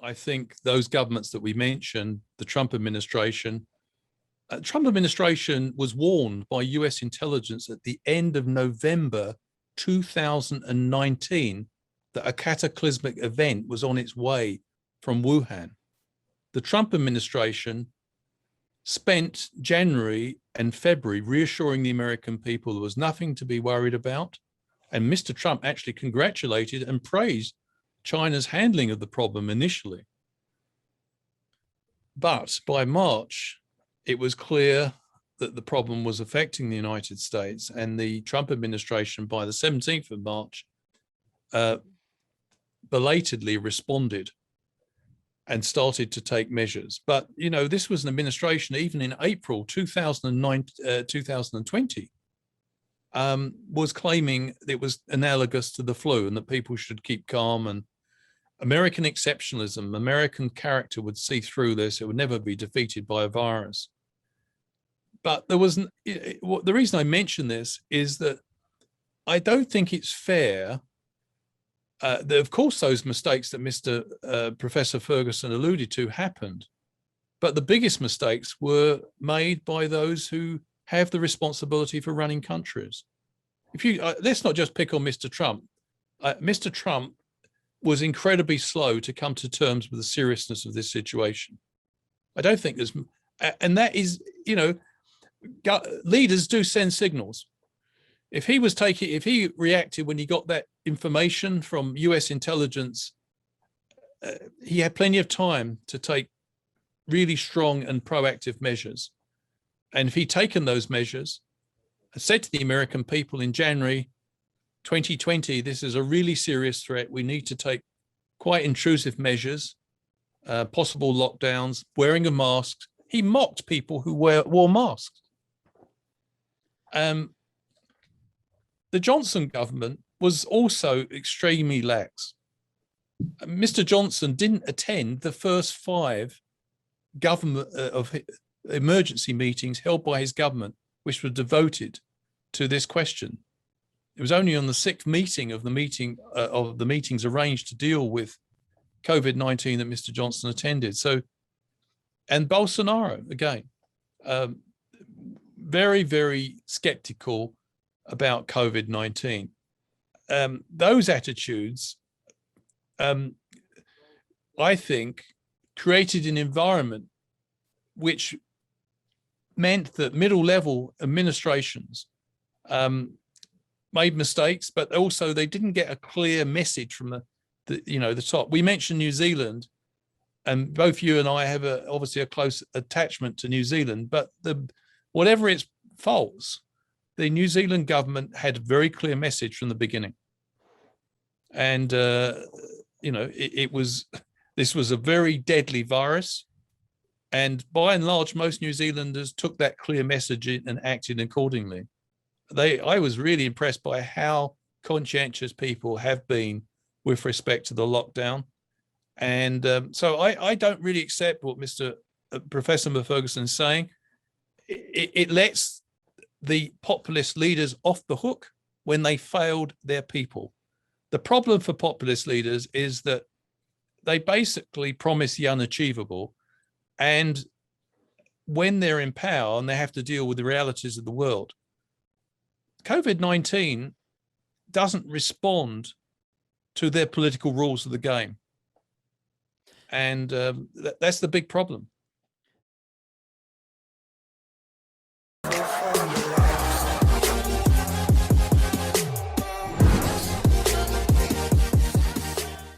I think those governments that we mentioned, the Trump administration was warned by US intelligence at the end of November 2019 that a cataclysmic event was on its way from Wuhan. The Trump administration spent January and February reassuring the American people there was nothing to be worried about. And Mr. Trump actually congratulated and praised China's handling of the problem initially. But by March, it was clear that the problem was affecting the United States, and the Trump administration, by the 17th of March, belatedly responded and started to take measures. But, you know, this was an administration, even in April 2020, was claiming it was analogous to the flu and that people should keep calm, and American exceptionalism, American character would see through this. It would never be defeated by a virus. But there wasn't, the reason I mention this is that I don't think it's fair that, of course, those mistakes that Professor Ferguson alluded to happened, but the biggest mistakes were made by those who have the responsibility for running countries. If you let's not just pick on Mr. Trump. Mr. Trump was incredibly slow to come to terms with the seriousness of this situation. I don't think there's, and that is, you know, leaders do send signals. If he reacted when he got that information from US intelligence, he had plenty of time to take really strong and proactive measures. And if he'd taken those measures and said to the American people in January 2020, this is a really serious threat, we need to take quite intrusive measures, possible lockdowns, wearing a mask. He mocked people who wore masks. The Johnson government was also extremely lax. Mr. Johnson didn't attend the first 5 government of emergency meetings held by his government, which were devoted to this question. It was only on the 6th meeting of the meetings arranged to deal with COVID-19 that Mr. Johnson attended. So, and Bolsonaro again, very, very skeptical about COVID-19. Those attitudes, I think, created an environment which meant that middle-level administrations made mistakes, but also they didn't get a clear message from the top. We mentioned New Zealand, and both you and I have obviously a close attachment to New Zealand, but whatever its faults, the New Zealand government had a very clear message from the beginning. And, this was a very deadly virus. And by and large, most New Zealanders took that clear message and acted accordingly. I was really impressed by how conscientious people have been with respect to the lockdown. And so I don't really accept what Professor Ferguson is saying. It lets the populist leaders off the hook when they failed their people. The problem for populist leaders is that they basically promise the unachievable, and when they're in power and they have to deal with the realities of the world, COVID-19 doesn't respond to their political rules of the game. And that's the big problem.